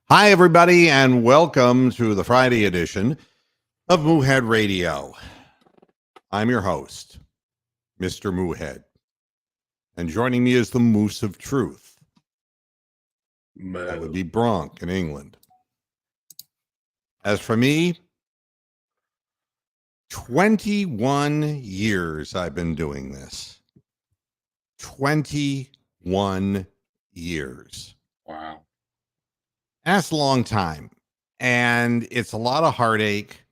Hi, everybody, and welcome to the Friday edition of Moohead Radio. I'm your host, Mr. Moohead, and joining me is the Moose of Truth. That would be Bronk in England. As for me, 21 years I've been doing this. 21 years. Wow. That's a long time. And it's a lot of heartache.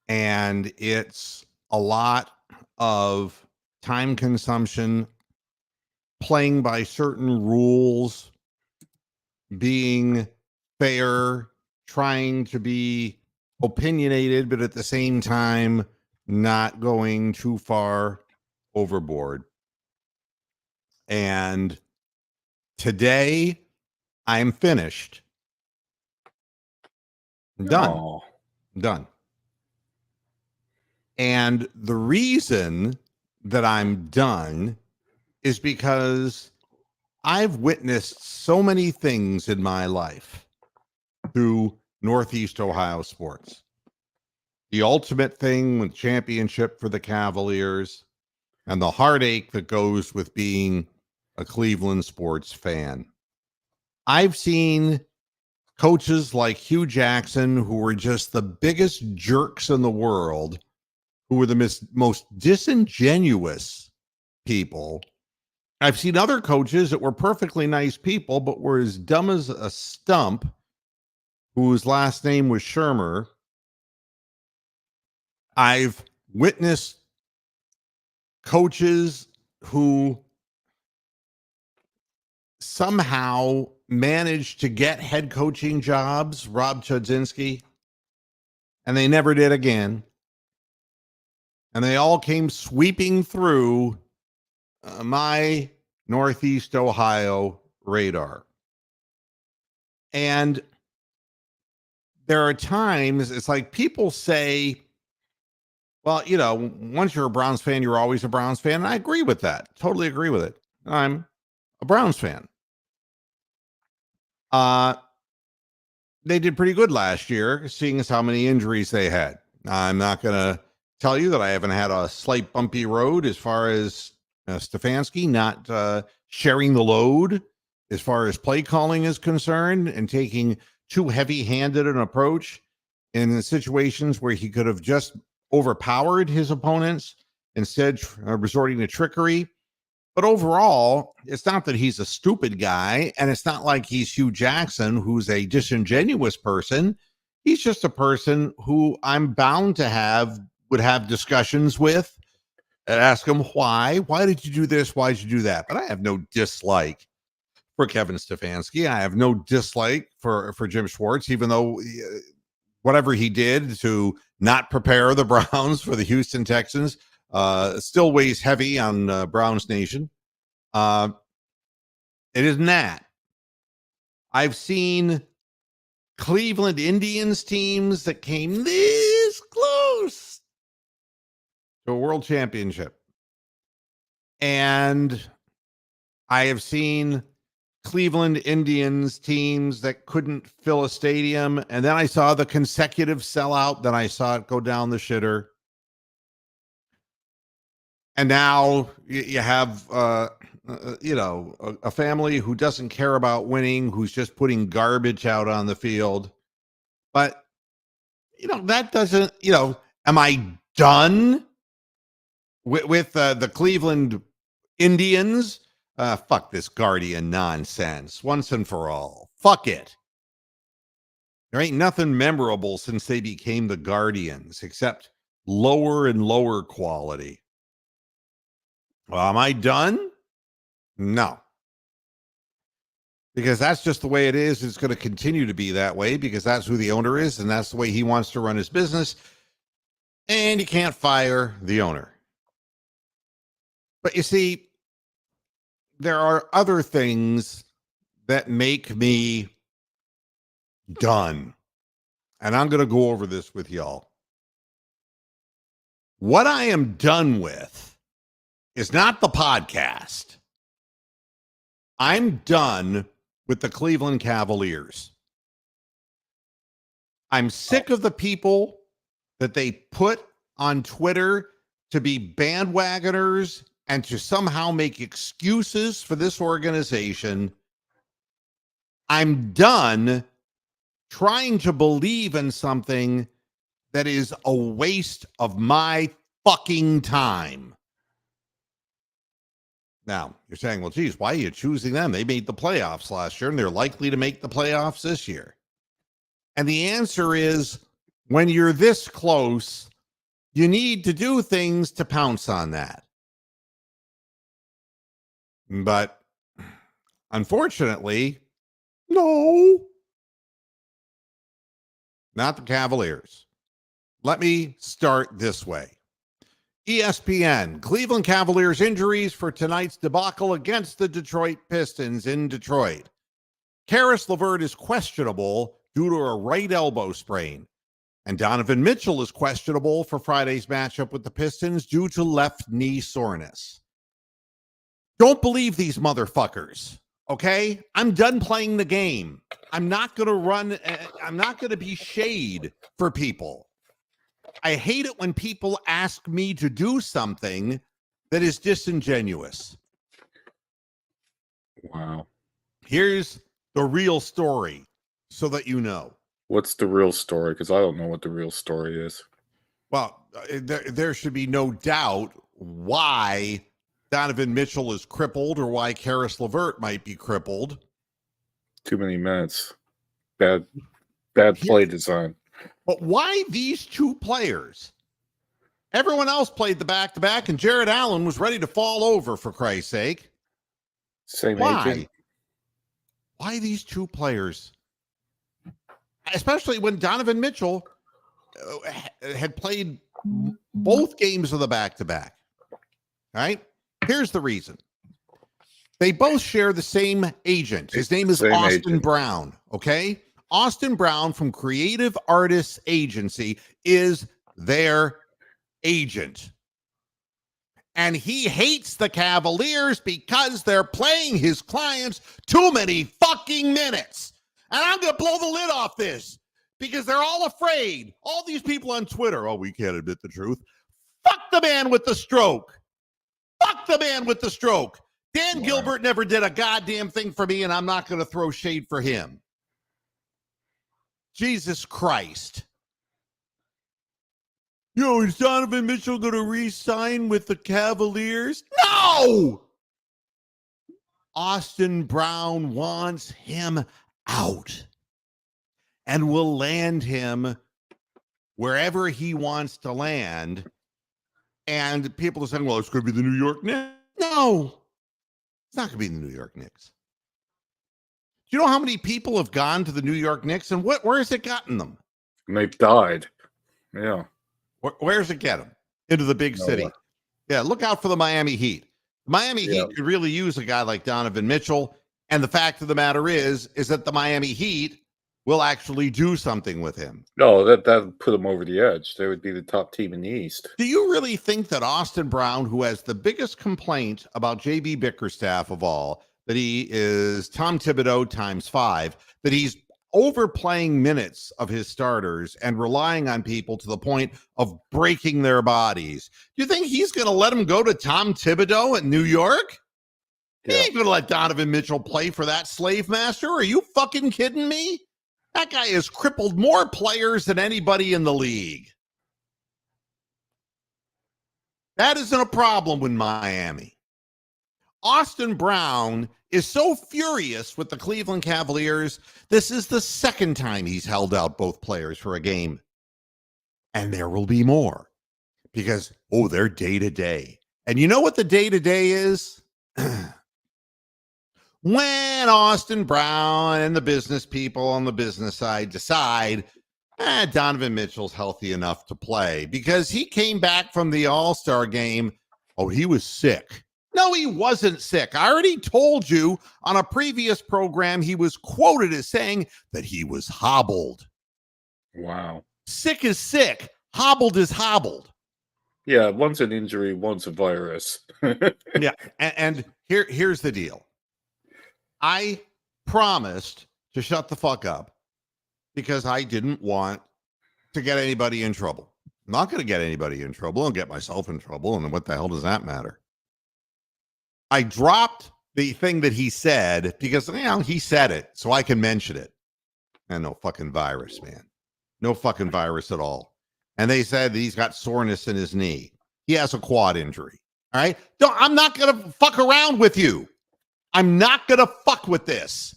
And it's a lot of time consumption, playing by certain rules, being fair, trying to be opinionated, but at the same time, not going too far overboard. And today, I'm finished. I'm done. Oh, I'm done. And the reason that I'm done is because I've witnessed so many things in my life through Northeast Ohio sports. The ultimate thing with championship for the Cavaliers and the heartache that goes with being a Cleveland sports fan. I've seen coaches like Hugh Jackson, who were just the biggest jerks in the world, who were the most disingenuous people. I've seen other coaches that were perfectly nice people, but were as dumb as a stump, whose last name was Shermer. I've witnessed coaches who somehow managed to get head coaching jobs, Rob Chudzinski, and they never did again. And they all came sweeping through my Northeast Ohio radar. And there are times it's like people say, well, you know, once you're a Browns fan, you're always a Browns fan. And I agree with that. Totally agree with it. I'm a Browns fan. They did pretty good last year, seeing as how many injuries they had. I'm not going to tell you that I haven't had a slight bumpy road as far as Stefanski not sharing the load as far as play calling is concerned and taking too heavy-handed an approach in the situations where he could have just overpowered his opponents, instead resorting to trickery. But overall, it's not that he's a stupid guy, and it's not like he's Hugh Jackson, who's a disingenuous person. He's just a person who I'm bound to would have discussions with and ask him why. Why did you do this? Why did you do that? But I have no dislike for Kevin Stefanski. I have no dislike for Jim Schwartz, even though whatever he did to not prepare the Browns for the Houston Texans still weighs heavy on Browns Nation. It isn't that. I've seen Cleveland Indians teams that came this close to a world championship. And I have seen Cleveland Indians teams that couldn't fill a stadium. And then I saw the consecutive sellout. Then I saw it go down the shitter. And now you have, a family who doesn't care about winning, who's just putting garbage out on the field. But, that doesn't, am I done with the Cleveland Indians? Fuck this Guardian nonsense once and for all. Fuck it. There ain't nothing memorable since they became the Guardians, except lower and lower quality. Well, am I done? No. Because that's just the way it is. It's going to continue to be that way because that's who the owner is and that's the way he wants to run his business. And you can't fire the owner. But you see, there are other things that make me done. And I'm going to go over this with y'all. What I am done with is not the podcast. I'm done with the Cleveland Cavaliers. I'm sick of the people that they put on Twitter to be bandwagoners and to somehow make excuses for this organization. I'm done trying to believe in something that is a waste of my fucking time. Now, you're saying, well, geez, why are you choosing them? They made the playoffs last year and they're likely to make the playoffs this year. And the answer is, when you're this close, you need to do things to pounce on that. But unfortunately, no, not the Cavaliers. Let me start this way. ESPN, Cleveland Cavaliers injuries for tonight's debacle against the Detroit Pistons in Detroit. Caris LeVert is questionable due to a right elbow sprain. And Donovan Mitchell is questionable for Friday's matchup with the Pistons due to left knee soreness. Don't believe these motherfuckers, okay? I'm done playing the game. I'm not going to be shade for people. I hate it when people ask me to do something that is disingenuous. Wow. Here's the real story so that you know. What's the real story? Because I don't know what the real story is. Well, there should be no doubt why Donovan Mitchell is crippled or why Caris LeVert might be crippled. Too many minutes. Bad play design. But why these two players? Everyone else played the back-to-back, and Jared Allen was ready to fall over, for Christ's sake. Same Why? agent. Why these two players? Especially when Donovan Mitchell had played both games of the back-to-back. All right? Here's the reason. They both share the same agent. His name is Austin Brown, okay? Austin Brown from Creative Artists Agency is their agent. And he hates the Cavaliers because they're playing his clients too many fucking minutes. And I'm going to blow the lid off this because they're all afraid. All these people on Twitter, oh, we can't admit the truth. Fuck the man with the stroke. Fuck the man with the stroke. Dan Gilbert never did a goddamn thing for me, and I'm not going to throw shade for him. Jesus Christ. Is Donovan Mitchell going to re-sign with the Cavaliers? No! Austin Brown wants him out and will land him wherever he wants to land. And people are saying, well, it's going to be the New York Knicks. No, it's not going to be the New York Knicks. Do you know how many people have gone to the New York Knicks and where has it gotten them? And they've died. Yeah. Where does it get them? Into the big city. Yeah, look out for the Miami Heat. Miami Heat could really use a guy like Donovan Mitchell. And the fact of the matter is that the Miami Heat will actually do something with him. No, that would put them over the edge. They would be the top team in the East. Do you really think that Austin Brown, who has the biggest complaint about J.B. Bickerstaff of all, that he is Tom Thibodeau times 5, that he's overplaying minutes of his starters and relying on people to the point of breaking their bodies? Do you think he's going to let him go to Tom Thibodeau in New York? Yeah. He ain't going to let Donovan Mitchell play for that slave master. Are you fucking kidding me? That guy has crippled more players than anybody in the league. That isn't a problem with Miami. Austin Brown is so furious with the Cleveland Cavaliers. This is the second time he's held out both players for a game. And there will be more because, they're day-to-day. And you know what the day-to-day is? When Austin Brown and the business people on the business side decide Donovan Mitchell's healthy enough to play because he came back from the All-Star game. Oh, he was sick. No, he wasn't sick. I already told you on a previous program he was quoted as saying that he was hobbled. Wow. Sick is sick. Hobbled is hobbled. Yeah, one's an injury, one's a virus. Yeah, and here's the deal. I promised to shut the fuck up because I didn't want to get anybody in trouble. I'm not going to get anybody in trouble and get myself in trouble. And what the hell does that matter? I dropped the thing that he said because, he said it, so I can mention it. And no fucking virus, man. No fucking virus at all. And they said that he's got soreness in his knee. He has a quad injury. All right. I'm not going to fuck around with you. I'm not going to fuck with this.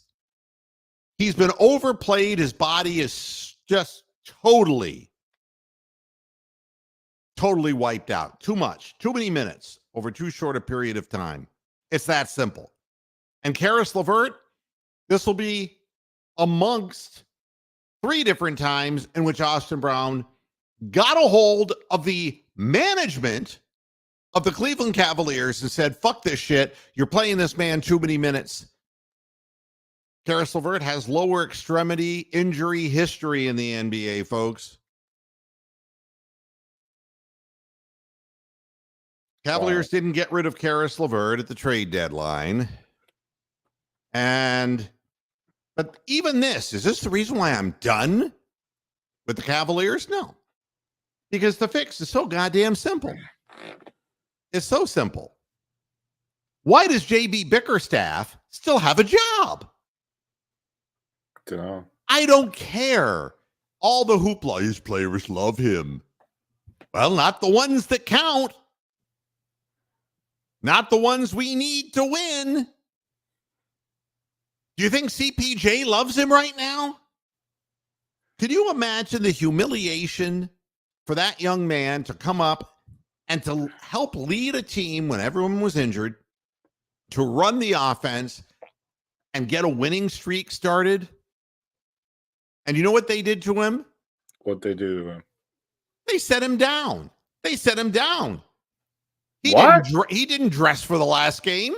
He's been overplayed. His body is just totally wiped out. Too much. Too many minutes over too short a period of time. It's that simple. And Karis LeVert, this will be amongst 3 different times in which Austin Brown got a hold of the management of the Cleveland Cavaliers and said, fuck this shit. You're playing this man too many minutes. Karis LeVert has lower extremity injury history in the NBA, folks. Cavaliers didn't get rid of Karis LeVert at the trade deadline. But even this, is this the reason why I'm done with the Cavaliers? No. Because the fix is so goddamn simple. It's so simple. Why does JB Bickerstaff still have a job? Dunno. I don't care. All the hoopla, his players love him. Well, not the ones that count. Not the ones we need to win. Do you think CPJ loves him right now? Can you imagine the humiliation for that young man to come up and to help lead a team when everyone was injured, to run the offense and get a winning streak started? And you know what they did to him? What they do to him? They set him down. He What? He didn't dress for the last game.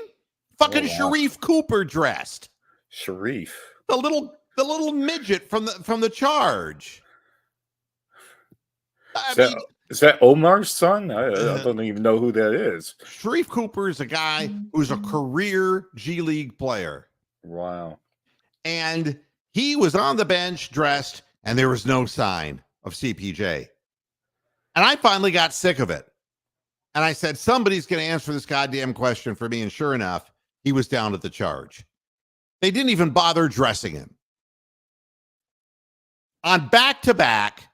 Fucking Sharif Cooper dressed. Sharif. The little midget from the Charge. Is that Omar's son? I don't even know who that is. Sharif Cooper is a guy who's a career G League player. Wow. And he was on the bench dressed, and there was no sign of CPJ. And I finally got sick of it. And I said, somebody's going to answer this goddamn question for me. And sure enough, he was down at the Charge. They didn't even bother dressing him. On back-to-back,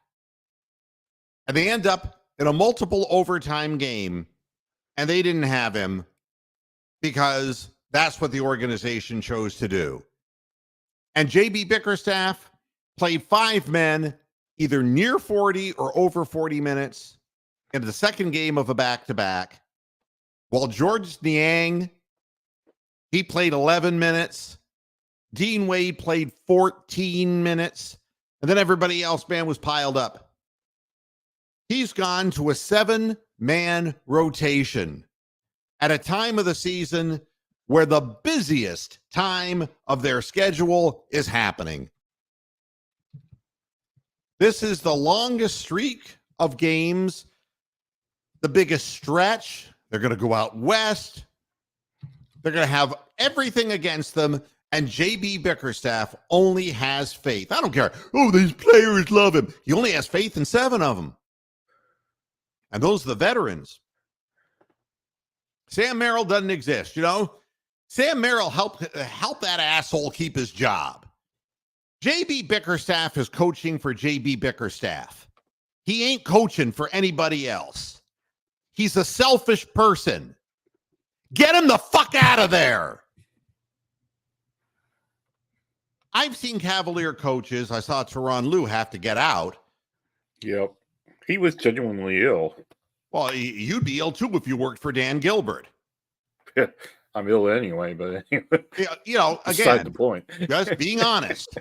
and they end up in a multiple overtime game, and they didn't have him because that's what the organization chose to do. And JB Bickerstaff played 5 men, either near 40 or over 40 minutes in the second game of a back-to-back, while George Niang, he played 11 minutes. Dean Wade played 14 minutes. And then everybody else, man, was piled up. He's gone to a 7-man rotation at a time of the season where the busiest time of their schedule is happening. This is the longest streak of games, the biggest stretch. They're going to go out west. They're going to have everything against them. And JB Bickerstaff only has faith. I don't care. Oh, these players love him. He only has faith in 7 of them. And those are the veterans. Sam Merrill doesn't exist, you know? Sam Merrill helped that asshole keep his job. JB Bickerstaff is coaching for JB Bickerstaff. He ain't coaching for anybody else. He's a selfish person. Get him the fuck out of there. I've seen Cavalier coaches. I saw Tyronn Lue have to get out. Yep. He was genuinely ill. Well, you'd be ill too if you worked for Dan Gilbert. I'm ill anyway, but anyway. You know, Beside again, the point. just being honest.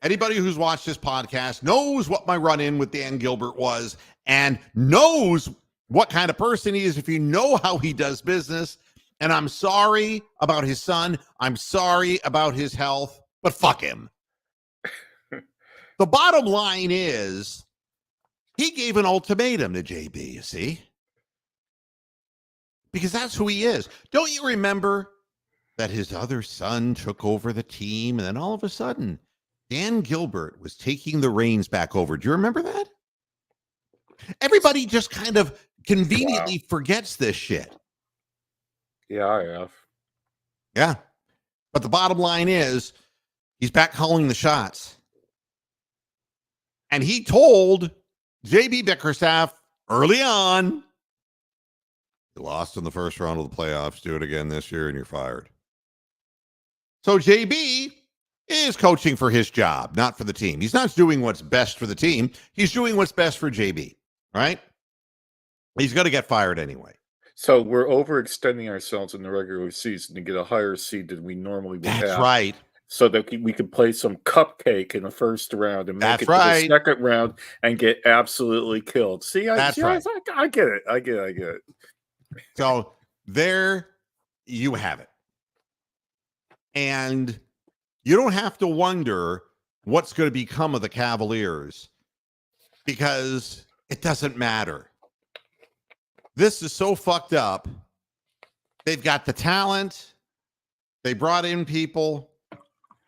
Anybody who's watched this podcast knows what my run-in with Dan Gilbert was and knows what kind of person he is if you know how he does business. And I'm sorry about his son. I'm sorry about his health, but fuck him. The bottom line is he gave an ultimatum to JB, you see? Because that's who he is. Don't you remember that his other son took over the team and then all of a sudden Dan Gilbert was taking the reins back over. Do you remember that? Everybody just kind of conveniently forgets this shit. Yeah, I have. Yeah. But the bottom line is he's back calling the shots. And he told JB Bickerstaff early on, you lost in the first round of the playoffs, do it again this year and you're fired. So JB is coaching for his job, not for the team. He's not doing what's best for the team. He's doing what's best for JB, right? He's going to get fired anyway. So we're overextending ourselves in the regular season to get a higher seed than we normally would have. That's right. So that we could play some cupcake in the first round and make it to the second round and get absolutely killed. See, I get it. I get it. So there you have it. And you don't have to wonder what's going to become of the Cavaliers because it doesn't matter. This is so fucked up. They've got the talent. They brought in people.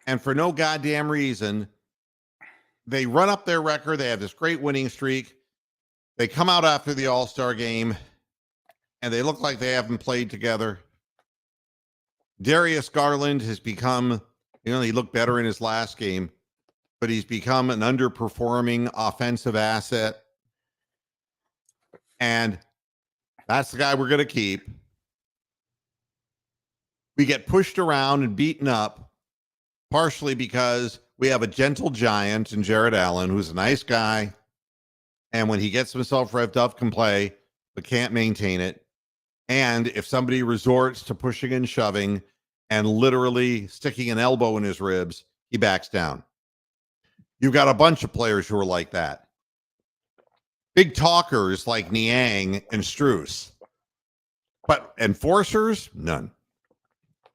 And for no goddamn reason, they run up their record. They have this great winning streak. They come out after the All-Star game, and they look like they haven't played together. Darius Garland has become, he looked better in his last game, but he's become an underperforming offensive asset. And that's the guy we're going to keep. We get pushed around and beaten up, partially because we have a gentle giant in Jared Allen, who's a nice guy. And when he gets himself revved up, can play, but can't maintain it. And if somebody resorts to pushing and shoving and literally sticking an elbow in his ribs, he backs down. You've got a bunch of players who are like that. Big talkers like Niang and Strus. But enforcers, none.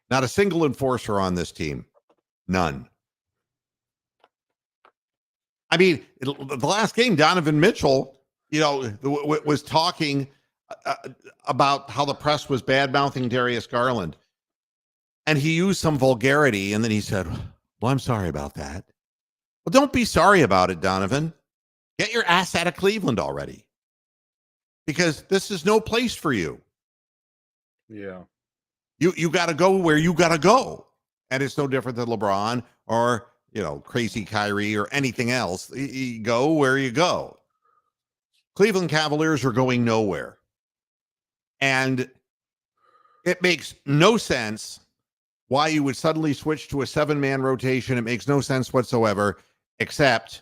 Not a single enforcer on this team. None. I mean, the last game, Donovan Mitchell, was talking about how the press was bad-mouthing Darius Garland. And he used some vulgarity, and then he said, well, I'm sorry about that. Well, don't be sorry about it, Donovan. Get your ass out of Cleveland already. Because this is no place for you. Yeah. You got to go where you got to go. And it's no different than LeBron or, crazy Kyrie or anything else. You go where you go. Cleveland Cavaliers are going nowhere. And it makes no sense why you would suddenly switch to a 7-man rotation. It makes no sense whatsoever, except,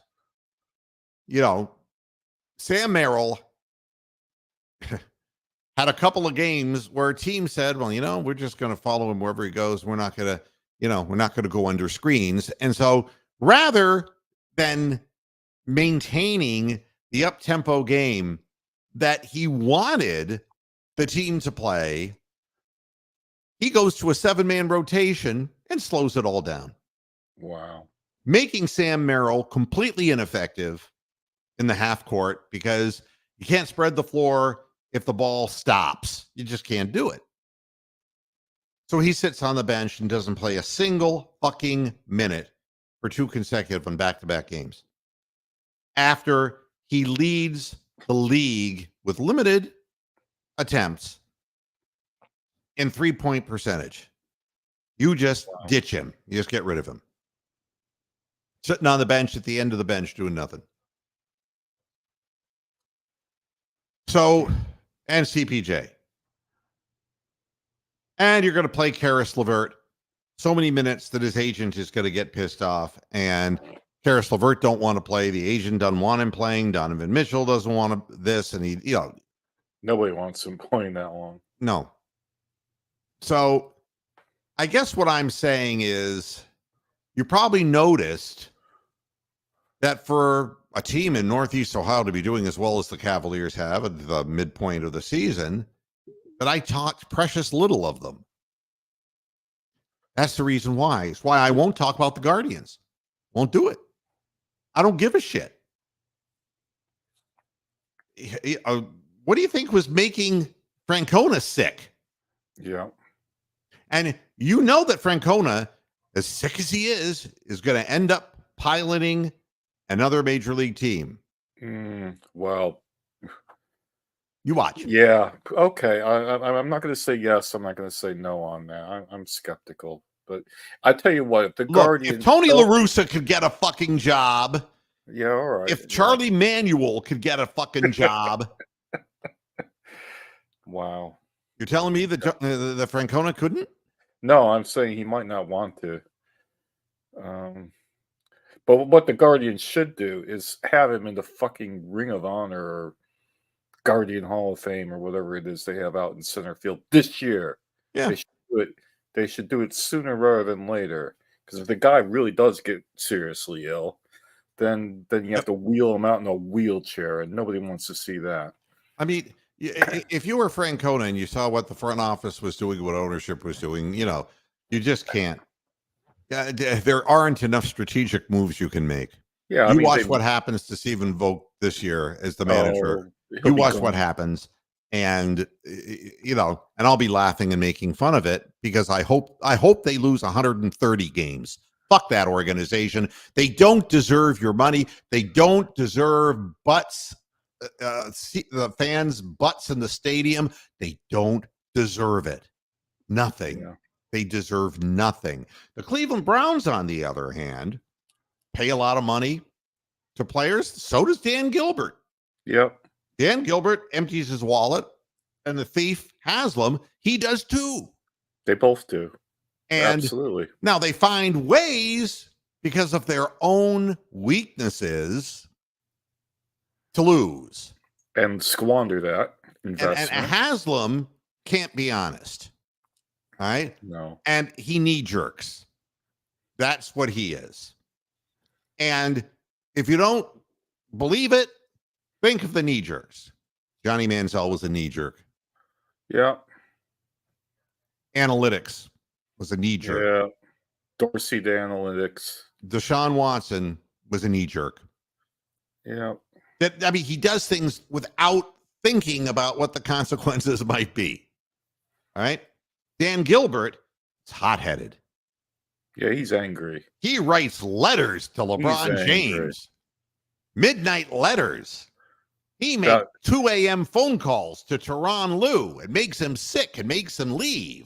Sam Merrill had a couple of games where a team said, well, we're just going to follow him wherever he goes. We're not going to go under screens. And so rather than maintaining the up-tempo game that he wanted the team to play, he goes to a 7-man rotation and slows it all down. Wow. Making Sam Merrill completely ineffective in the half court because you can't spread the floor if the ball stops. You just can't do it. So he sits on the bench and doesn't play a single fucking minute for 2 consecutive on back-to-back games. After he leads the league with limited attempts in 3-point percentage. You just ditch him. You just get rid of him. Sitting on the bench at the end of the bench doing nothing. So, and CPJ. And you're going to play Karis LeVert so many minutes that his agent is going to get pissed off. And Karis LeVert don't want to play. The agent doesn't want him playing. Donovan Mitchell doesn't want this. And he, nobody wants him playing that long. No. So I guess what I'm saying is you probably noticed that for a team in Northeast Ohio to be doing as well as the Cavaliers have at the midpoint of the season, that I talked precious little of them. That's the reason why. It's why I won't talk about the Guardians. Won't do it. I don't give a shit. What do you think was making Francona sick? Yeah. And you know that Francona, as sick as he is going to end up piloting another major league team. Well, you watch. Yeah. Okay. I'm not going to say yes. I'm not going to say no on that. I'm skeptical. But I tell you what, if the Guardians, if Tony La Russa could get a fucking job, yeah, all right. If Charlie Manuel could get a fucking job, wow. You're telling me that the Francona couldn't? No, I'm saying he might not want to. But what the Guardians should do is have him in the fucking Ring of Honor or Guardian Hall of Fame or whatever it is they have out in center field this year. Yeah. They should do it sooner rather than later. Because if the guy really does get seriously ill, then you have to wheel him out in a wheelchair, and nobody wants to see that. I mean, if you were Francona and you saw what the front office was doing, what ownership was doing, you just can't. There aren't enough strategic moves you can make. Yeah, you watch what happens to Stephen Vogt this year as the manager. You watch what happens, and and I'll be laughing and making fun of it because I hope they lose 130 games. Fuck that organization. They don't deserve your money. They don't deserve butts. The fans' butts in the stadium. They don't deserve it. Nothing. Yeah. They deserve nothing. The Cleveland Browns, on the other hand, pay a lot of money to players. So does Dan Gilbert. Yep. Dan Gilbert empties his wallet, and the thief Haslam, he does too. They both do. And absolutely. Now they find ways because of their own weaknesses to lose and squander that investment. And Haslam can't be honest. All right? No. And he knee jerks. That's what he is. And if you don't believe it, think of the knee jerks. Johnny Manziel was a knee jerk. Yeah. Analytics was a knee jerk. Yeah. Dorsey to Analytics. Deshaun Watson was a knee jerk. Yeah. He does things without thinking about what the consequences might be. All right. Dan Gilbert is hot-headed. Yeah, he's angry. He writes letters to LeBron James. Midnight letters. He makes 2 a.m. phone calls to Tyronn Lue. It makes him sick. It makes him leave.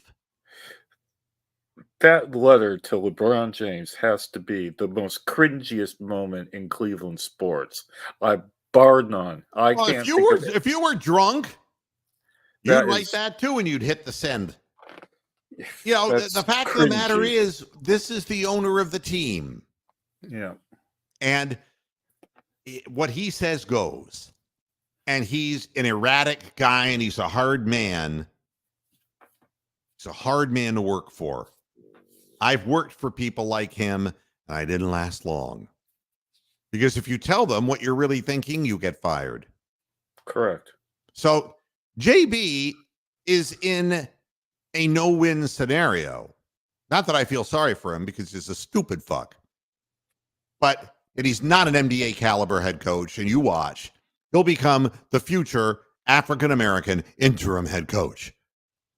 That letter to LeBron James has to be the most cringiest moment in Cleveland sports. I bar none. If you were drunk, you'd write that too, and you'd hit the send. The fact of the matter is, this is the owner of the team. Yeah. And what he says goes. And he's an erratic guy, and he's a hard man. He's a hard man to work for. I've worked for people like him, and I didn't last long. Because if you tell them what you're really thinking, you get fired. Correct. So JB is in a no-win scenario. Not that I feel sorry for him, because he's a stupid fuck. But he's not an NBA caliber head coach, and you watch. He'll become the future African-American interim head coach,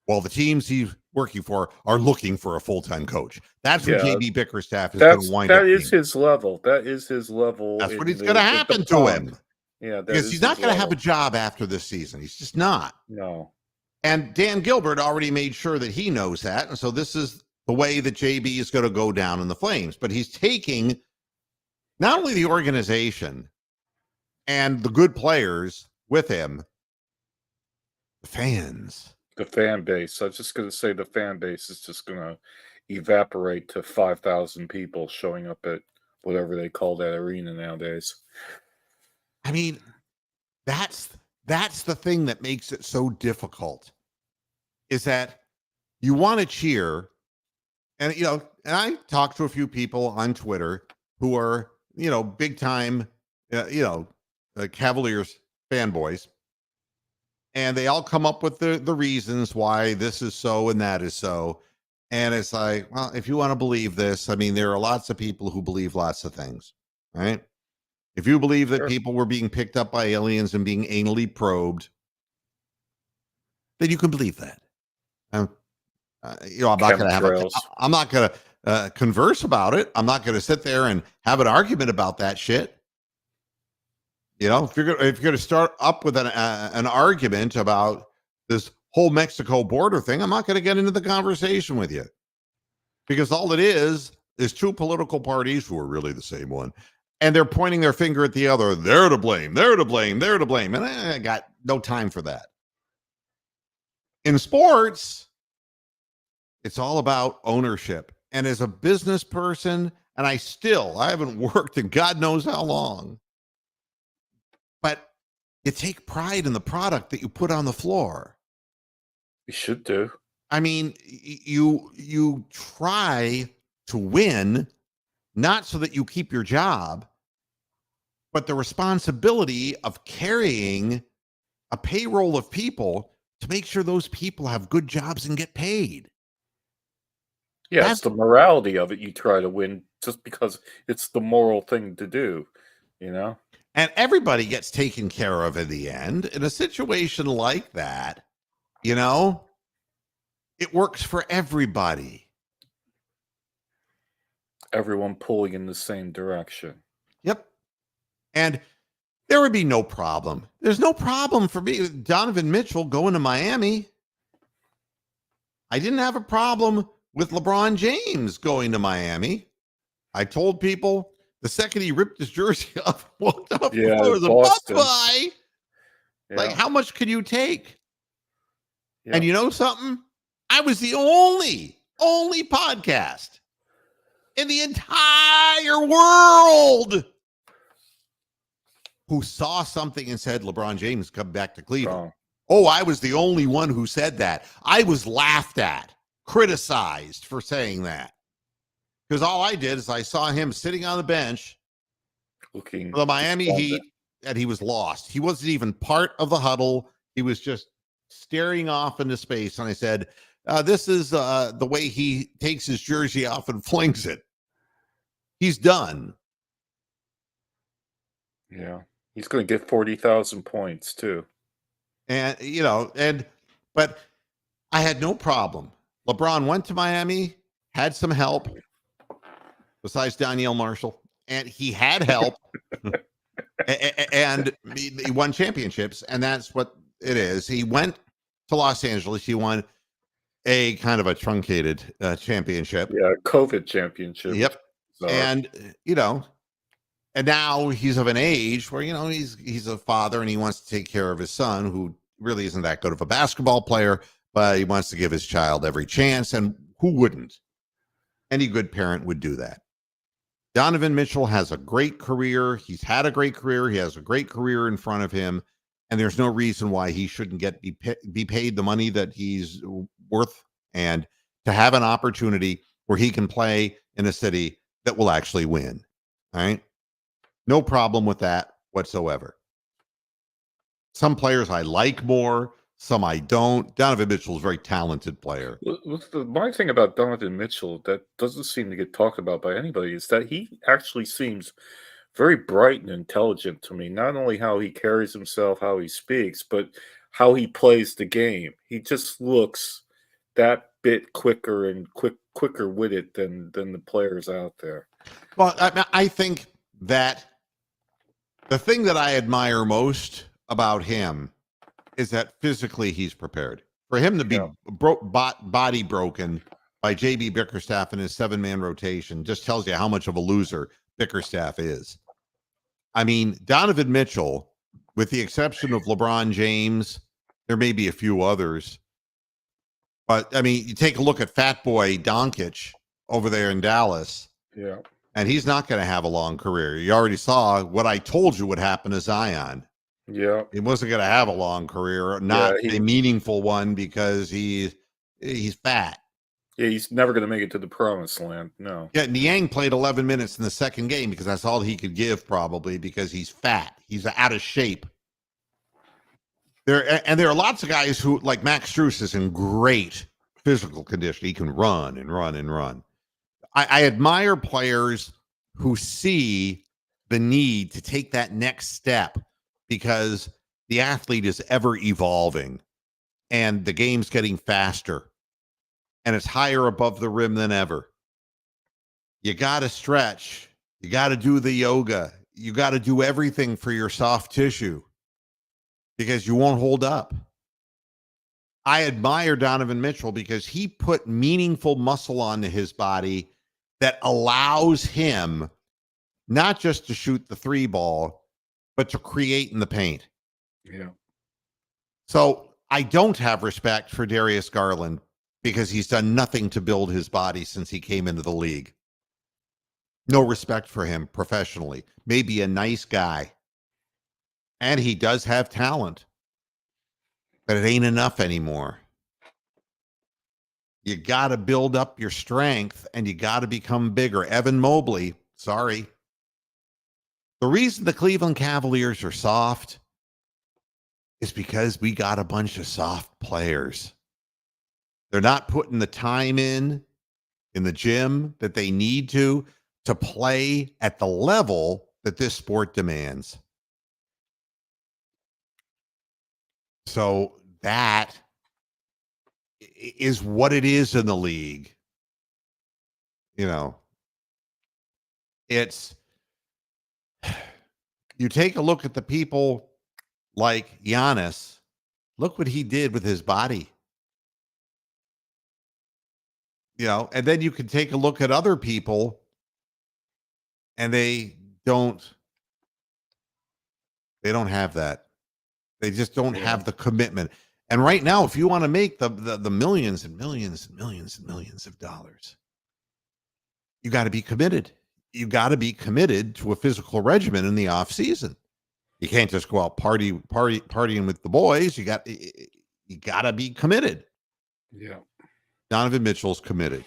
while the teams he's working for are looking for a full-time coach. That's what JB Bickerstaff is going to wind up being. That is his level. That is his level. That's what is going to happen to him. Yeah, because he's not going to have a job after this season. He's just not. No. And Dan Gilbert already made sure that he knows that. And so this is the way that JB is going to go down in the flames. But he's taking not only the organization and the good players with him, the fans. The fan base. I was just going to say the fan base is just going to evaporate to 5,000 people showing up at whatever they call that arena nowadays. I mean, that's the thing that makes it so difficult, is that you want to cheer. And, and I talked to a few people on Twitter who are, big time, Cavaliers fanboys. And they all come up with the reasons why this is so and that is so. And it's like, well, if you want to believe this, I mean, there are lots of people who believe lots of things, right? If you believe that people were being picked up by aliens and being anally probed, then you can believe that. I'm not going to have converse about it. I'm not going to sit there and have an argument about that shit. You know, if you're going to start up with an argument about this whole Mexico border thing, I'm not going to get into the conversation with you, because all it is two political parties who are really the same one, and they're pointing their finger at the other. They're to blame. They're to blame. They're to blame. And I got no time for that. In sports, it's all about ownership. And as a business person, and I haven't worked in God knows how long, but you take pride in the product that you put on the floor. You should do. I mean, you try to win, not so that you keep your job, but the responsibility of carrying a payroll of people to make sure those people have good jobs and get paid. Yeah, it's the morality of it. You try to win just because it's the moral thing to do, you know? And everybody gets taken care of in the end. In a situation like that, you know, it works for everybody. Everyone pulling in the same direction. Yep. And there would be no problem. There's no problem for me. Donovan Mitchell going to Miami. I didn't have a problem with LeBron James going to Miami. I told people the second he ripped his jersey off, walked up, Yeah, it was a Boston. bye-bye. Yeah. Like, how much could you take? Yeah. And you know something? I was the only podcast in the entire world who saw something and said LeBron James come back to Cleveland. Oh, I was the only one who said that. I was laughed at, criticized for saying that. Because all I did is I saw him sitting on the bench looking for the Miami Heat, and he was lost. He wasn't even part of the huddle. He was just staring off into space. And I said, this is the way he takes his jersey off and flings it. He's done. Yeah. He's going to get 40,000 points too. And, you know, but I had no problem. LeBron went to Miami, had some help besides Danielle Marshall, and he had help and he won championships. And that's what it is. He went to Los Angeles. He won a kind of a truncated championship. Yeah. COVID championship. Yep. And, you know, and now he's of an age where, you know, he's a father and he wants to take care of his son, who really isn't that good of a basketball player, but he wants to give his child every chance. And who wouldn't? Any good parent would do that. Donovan Mitchell has a great career. He's had a great career. He has a great career in front of him. And there's no reason why he shouldn't be paid the money that he's worth, and to have an opportunity where he can play in a city that will actually win. All right. No problem with that whatsoever. Some players I like more, some I don't. Donovan Mitchell is a very talented player. My thing about Donovan Mitchell that doesn't seem to get talked about by anybody is that he actually seems very bright and intelligent to me. Not only how he carries himself, how he speaks, but how he plays the game. He just looks that bit quicker and quicker witted than the players out there. Well, I think that the thing that I admire most about him is that physically he's prepared. For him to be body broken by J.B. Bickerstaff in his 7-man rotation just tells you how much of a loser Bickerstaff is. I mean, Donovan Mitchell, with the exception of LeBron James, there may be a few others, but I mean, you take a look at Fat Boy Doncic over there in Dallas. Yeah. And he's not going to have a long career. You already saw what I told you would happen to Zion. Yeah. He wasn't going to have a long career, not a meaningful one, because he's fat. Yeah, he's never going to make it to the promised land. No. Yeah, Niang played 11 minutes in the second game because that's all he could give, probably, because he's fat. He's out of shape. There are lots of guys who, like Max Strus, is in great physical condition. He can run and run and run. I admire players who see the need to take that next step, because the athlete is ever evolving and the game's getting faster and it's higher above the rim than ever. You got to stretch. You got to do the yoga. You got to do everything for your soft tissue because you won't hold up. I admire Donovan Mitchell because he put meaningful muscle onto his body that allows him not just to shoot the three ball, but to create in the paint. Yeah. So I don't have respect for Darius Garland because he's done nothing to build his body since he came into the league. No respect for him professionally. Maybe a nice guy. And he does have talent, but it ain't enough anymore. You got to build up your strength and you got to become bigger. Evan Mobley, sorry. The reason the Cleveland Cavaliers are soft is because we got a bunch of soft players. They're not putting the time in the gym that they need to play at the level that this sport demands. So that is what it is in the league. You know, it's, you take a look at the people like Giannis, look what he did with his body. You know, and then you can take a look at other people and they don't have that. They just don't have the commitment. And right now, if you want to make the millions and millions and millions and millions of dollars, you got to be committed. You got to be committed to a physical regimen in the off season. You can't just go out partying with the boys. You got to be committed. Yeah. Donovan Mitchell's committed.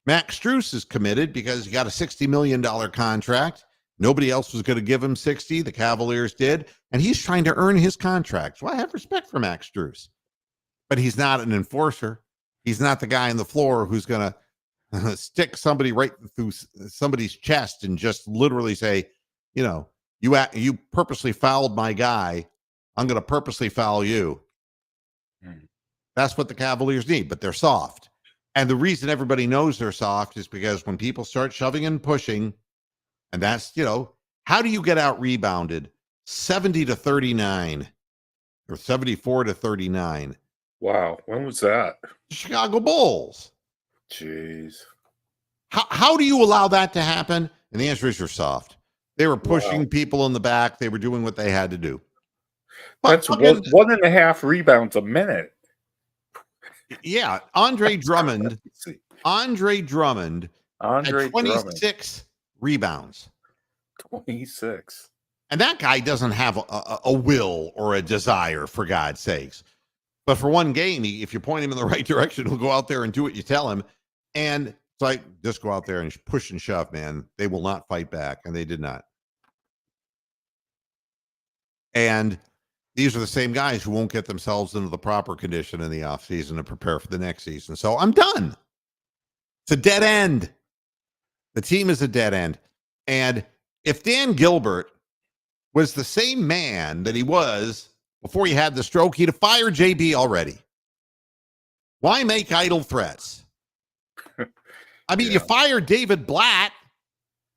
Max Strus is committed because he got a $60 million contract. Nobody else was going to give him 60. The Cavaliers did. And he's trying to earn his contract. So I have respect for Max Strus. But he's not an enforcer. He's not the guy on the floor who's going to stick somebody right through somebody's chest and just literally say, you know, you purposely fouled my guy. I'm going to purposely foul you. That's what the Cavaliers need, but they're soft. And the reason everybody knows they're soft is because when people start shoving and pushing, and that's, you know, how do you get out rebounded 70-39 or 74-39? Wow. When was that? Chicago Bulls. Jeez. How do you allow that to happen? And the answer is you're soft. They were pushing people in the back. They were doing what they had to do. But that's 1.5 rebounds a minute. Yeah. Andre Drummond had 26 rebounds. 26. And that guy doesn't have a will or a desire, for God's sakes. But for one game, if you point him in the right direction, he'll go out there and do what you tell him. And it's like, just go out there and push and shove, man. They will not fight back. And they did not. And these are the same guys who won't get themselves into the proper condition in the offseason to prepare for the next season. So I'm done. It's a dead end. The team is a dead end. And if Dan Gilbert was the same man that he was before he had the stroke, he'd have fired JB already. Why make idle threats? I mean, you fired David Blatt,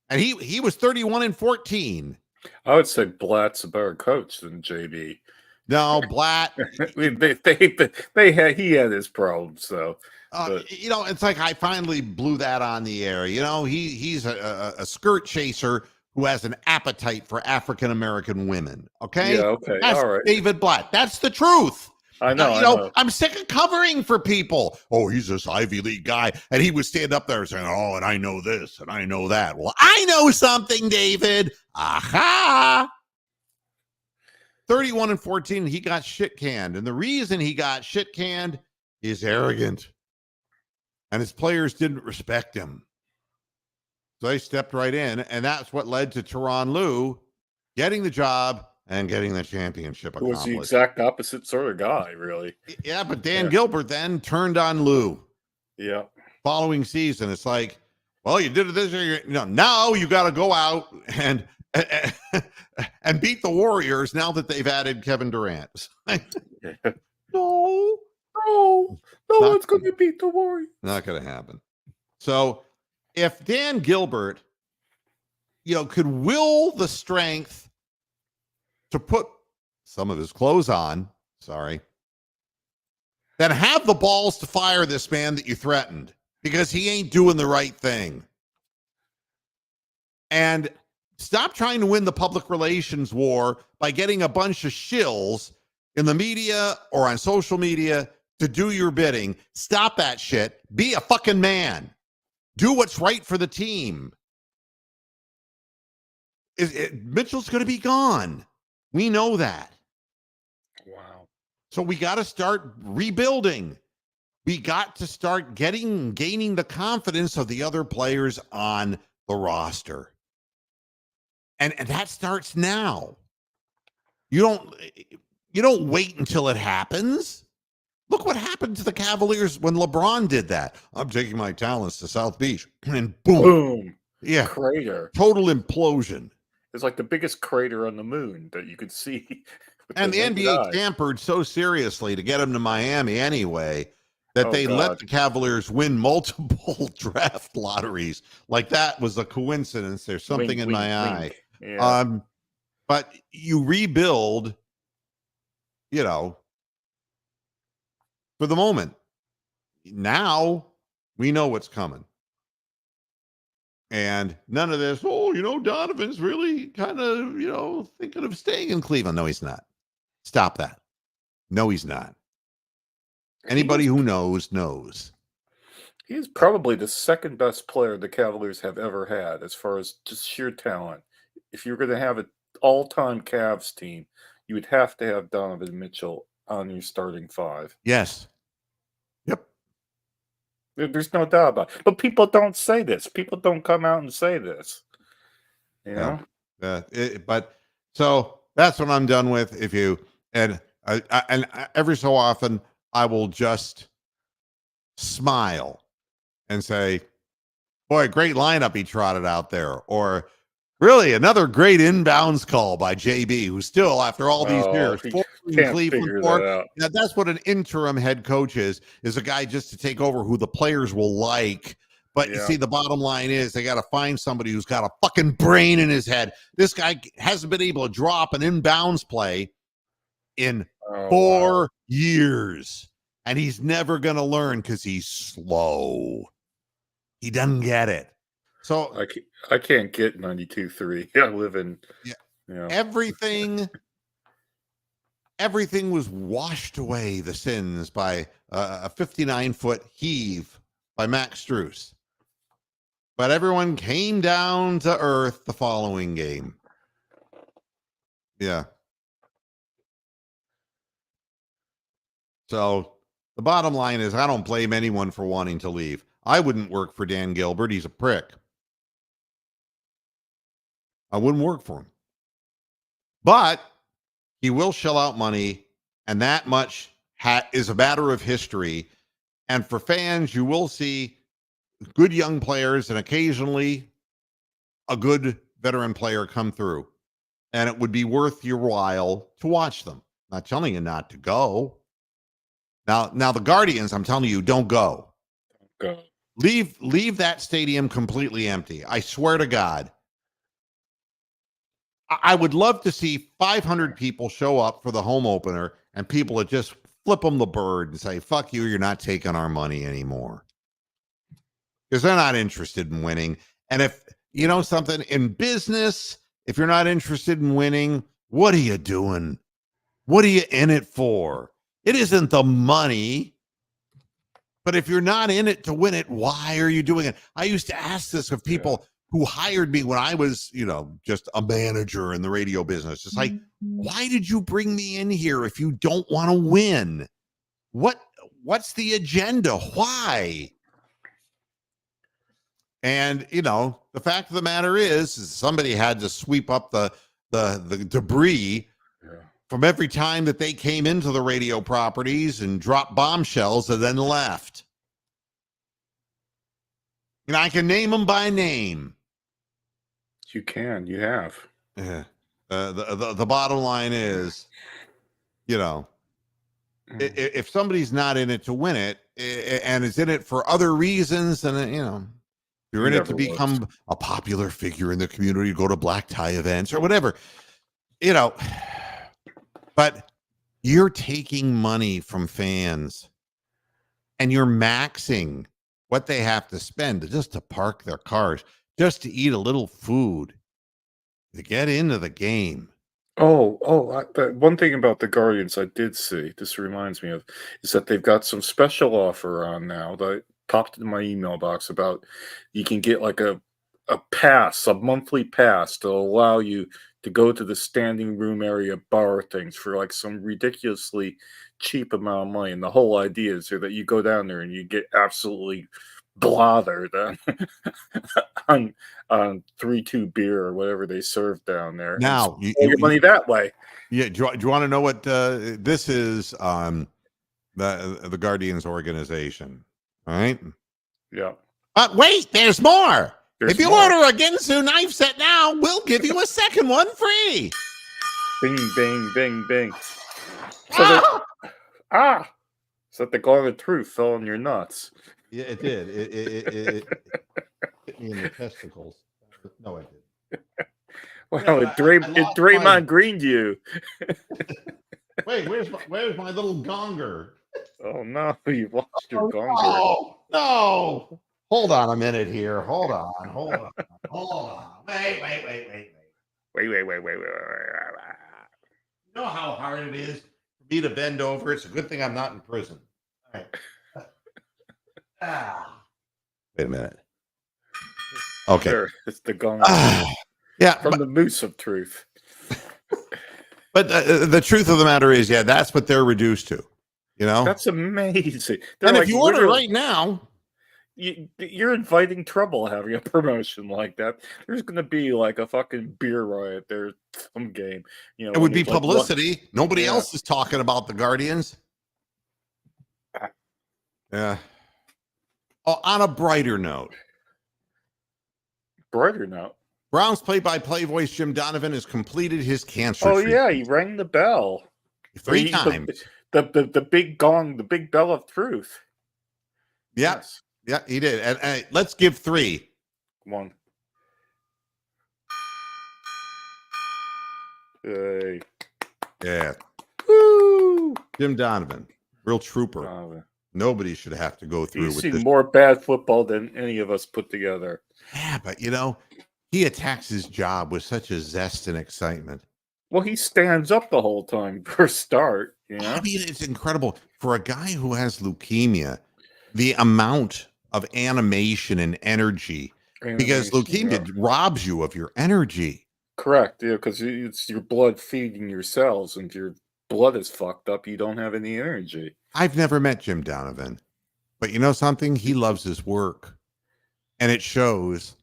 and he was 31-14. I would say Blatt's a better coach than JB. No, Blatt. He had his problems, so. You know, it's like I finally blew that on the air. You know, he's a skirt chaser who has an appetite for African American women. Okay, yeah, okay, that's all right. David Blatt. That's the truth. I know. You know, I'm sick of covering for people. Oh, he's this Ivy League guy, and he would stand up there saying, "Oh, and I know this, and I know that." Well, I know something, David. Aha! 31-14. He got shit canned, and the reason he got shit canned is arrogant. And his players didn't respect him. So they stepped right in, and that's what led to Tyronn Lue getting the job and getting the championship accomplished. Who was the exact opposite sort of guy, really. Yeah, but Dan Gilbert then turned on Lue. Yeah. Following season, it's like, well, you did it this year. Now you got to go out and beat the Warriors now that they've added Kevin Durant. No, one's going to beat the Warriors. Not going to happen. So if Dan Gilbert, could will the strength to put some of his clothes on, then have the balls to fire this man that you threatened because he ain't doing the right thing. And stop trying to win the public relations war by getting a bunch of shills in the media or on social media to do your bidding. Stop that shit. Be a fucking man. Do what's right for the team. Mitchell's going to be gone. We know that. Wow. So we got to start rebuilding. We got to start gaining the confidence of the other players on the roster. And that starts now. You don't wait until it happens. Look what happened to the Cavaliers when LeBron did that. I'm taking my talents to South Beach. And boom. Boom. Yeah. Crater. Total implosion. It's like the biggest crater on the moon that you could see. And the NBA tampered so seriously to get him to Miami anyway that they let the Cavaliers win multiple draft lotteries. Like that was a coincidence. There's something in my eye. Yeah. But you rebuild, for the moment. Now we know what's coming. And none of this, Donovan's really kind of, thinking of staying in Cleveland. No, he's not. Stop that. No, he's not. Anybody who knows. He is probably the second best player the Cavaliers have ever had as far as just sheer talent. If you're going to have an all-time Cavs team, you would have to have Donovan Mitchell on your starting five. Yes. Yep. There's no doubt about it. But people don't say this. People don't come out and say this. But so that's what I'm done with. And every so often I will just smile and say, boy, great lineup he trotted out there. Or really another great inbounds call by JB, who's still, after all these years, can't figure that out. That's what an interim head coach is a guy just to take over who the players will like. But you see, the bottom line is they got to find somebody who's got a fucking brain in his head. This guy hasn't been able to drop an inbounds play in 4 years. And he's never going to learn because he's slow. He doesn't get it. So I can't get 92.3. I live in everything was washed away, the sins, by a 59-foot heave by Max Strus. But everyone came down to earth the following game. Yeah. So the bottom line is I don't blame anyone for wanting to leave. I wouldn't work for Dan Gilbert. He's a prick. I wouldn't work for him. But he will shell out money, and that much is a matter of history. And for fans, you will see good young players and occasionally a good veteran player come through. And it would be worth your while to watch them. I'm not telling you not to go. Now the Guardians, I'm telling you, don't go. Go. Leave that stadium completely empty. I swear to God. I would love to see 500 people show up for the home opener and people would just flip them the bird and say, fuck you, you're not taking our money anymore. Because they're not interested in winning. And if, something in business, if you're not interested in winning, what are you doing? What are you in it for? It isn't the money. But if you're not in it to win it, why are you doing it? I used to ask this of people who hired me when I was, just a manager in the radio business. It's like, why did you bring me in here if you don't want to win? What's the agenda? Why? And, the fact of the matter is somebody had to sweep up the debris from every time that they came into the radio properties and dropped bombshells and then left. I can name them by name. You can. You have. Yeah. The bottom line is, if somebody's not in it to win it and is in it for other reasons, then, You're He in it to never was. become a popular figure in the community, go to black tie events or whatever, you know. But you're taking money from fans and you're maxing what they have to spend just to park their cars, just to eat a little food, to get into the game. One thing about the Guardians I did see, this reminds me of, is that they've got some special offer on now that popped in my email box about you can get like a pass, a monthly pass to allow you to go to the standing room area bar things for like some ridiculously cheap amount of money. And the whole idea is here that you go down there and you get absolutely blathered on 3-2 beer or whatever they serve down there. Now, and spend your money that way. Yeah, do you want to know what this is? The Guardians organization. All right. Yeah. But wait, there's more. There's if you more. order a Ginsu knife set now, we'll give you a second one free. Bing, bing, bing, bing. So so that the glove of truth fell on your nuts. Yeah, it did. It hit me in the testicles. No, it didn't. Well, Yeah, it Draymond Greened you. Wait, where's my little gonger? Oh no, you lost your gonger. No. Hold on a minute here. Hold on. Wait. Wait. You know how hard it is for me to bend over? It's a good thing I'm not in prison. All right. Wait a minute. Okay. Sure, it's the gonger. Yeah. From the moose of truth. But the truth of the matter is, yeah, that's what they're reduced to. You know? That's amazing. They're And like, if you order right now, you're inviting trouble having a promotion like that. There's going to be like a fucking beer riot there some game. You know, it would be like, publicity. Nobody Yeah. else is talking about the Guardians. Yeah. Oh, on a brighter note, Browns play-by-play voice Jim Donovan has completed his cancer Oh treatment yeah, he rang the bell 3 times. The big gong, the big bell of truth. Yeah, Yes. yeah, he did. And let's give 3. Come on. Hey. Yeah, Woo! Jim Donovan, real trooper. Nobody should have to go through He's with seen this. more bad football than any of us put together. Yeah, but you know, he attacks his job with such a zest and excitement. Well, he stands up the whole time for a start. You know? I mean, it's incredible for a guy who has leukemia. The amount of animation and energy, because leukemia robs you of your energy. Correct. Yeah, because it's your blood feeding your cells, and if your blood is fucked up, you don't have any energy. I've never met Jim Donovan, but you know something? He loves his work, and it shows.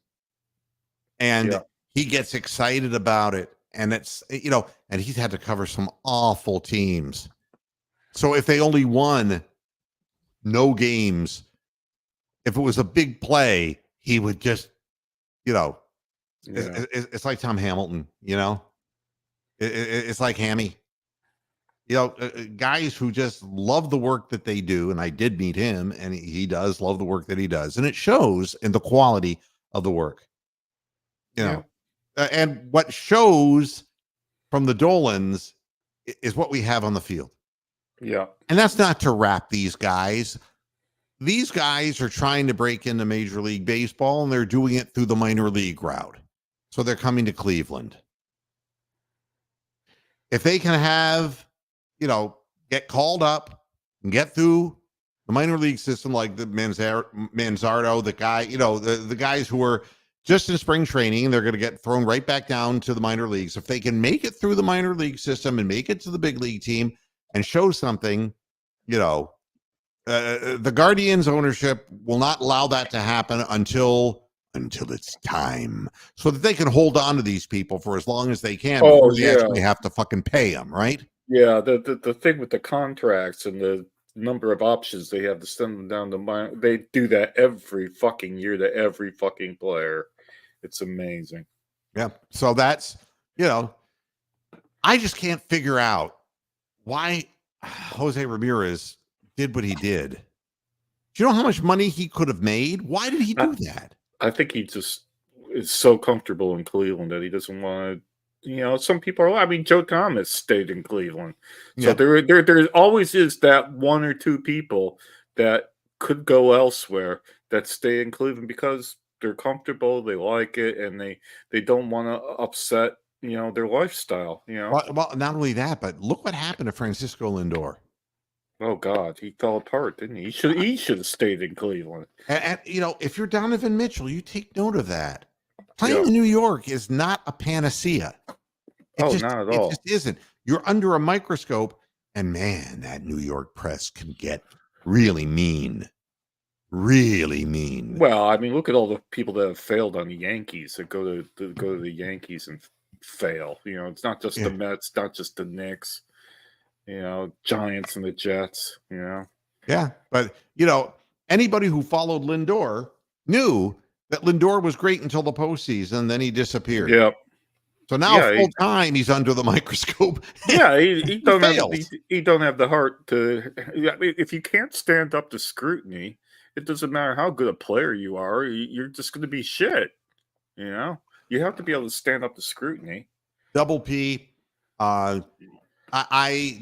And he gets excited about it, and it's, you know, and he's had to cover some awful teams. So if they only won no games, if it was a big play, he would just, you know, it's like Tom Hamilton, you know, it's like Hammy, you know, guys who just love the work that they do. And I did meet him, and he does love the work that he does. And it shows in the quality of the work, you know, and what shows from the Dolans is what we have on the field. Yeah. And that's not to wrap these guys. These guys are trying to break into Major League Baseball, and they're doing it through the minor league route. So they're coming to Cleveland. If they can have, you know, get called up and get through the minor league system, like the Manzardo, the guy, you know, the guys who are just in spring training, and they're going to get thrown right back down to the minor leagues. If they can make it through the minor league system and make it to the big league team and show something, you know, the Guardians ownership will not allow that to happen until it's time, so that they can hold on to these people for as long as they can before they actually have to fucking pay them, right? Yeah, the thing with the contracts and the number of options they have to send them down the minor, they do that every fucking year to every fucking player. It's amazing. Yeah. So that's, you know, I just can't figure out why Jose Ramirez did what he did. Do you know how much money he could have made? Why did he do that? I think he just is so comfortable in Cleveland that he doesn't want to. Some people are. I mean, Joe Thomas stayed in Cleveland, so Yeah. there always is that one or two people that could go elsewhere that stay in Cleveland because they're comfortable, they like it, and they don't want to upset their lifestyle. Well, not only that, but look what happened to Francisco Lindor. Oh God, he fell apart, didn't he? He should have stayed in Cleveland. And if you're Donovan Mitchell, you take note of that. Playing Yeah. in New York is not a panacea. Oh, not at It all. just isn't. You're under a microscope, and man, that New York press can get really mean. Really mean. Well, I mean, look at all the people that have failed on the Yankees that go to the Yankees and fail. It's not just the Yeah. Mets, not just the Knicks. Giants and the Jets. Yeah, but anybody who followed Lindor knew that Lindor was great until the postseason, then he disappeared. Yep. So now Yeah, full time he's under the microscope. Yeah, he don't have fails. he don't have the heart to. I mean, if you can't stand up to scrutiny, it doesn't matter how good a player you are. You're just going to be shit. You have to be able to stand up to scrutiny. Double P. I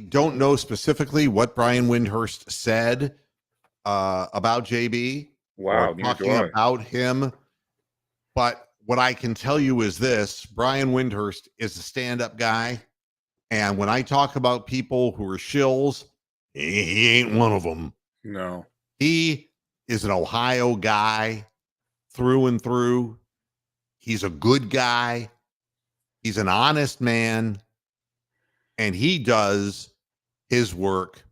don't know specifically what Brian Windhorst said about JB Wow, or neither talking do I. about him, but what I can tell you is this: Brian Windhorst is a stand-up guy, and when I talk about people who are shills, he ain't one of them. No. He is an Ohio guy through and through. He's a good guy. He's an honest man, and he does his work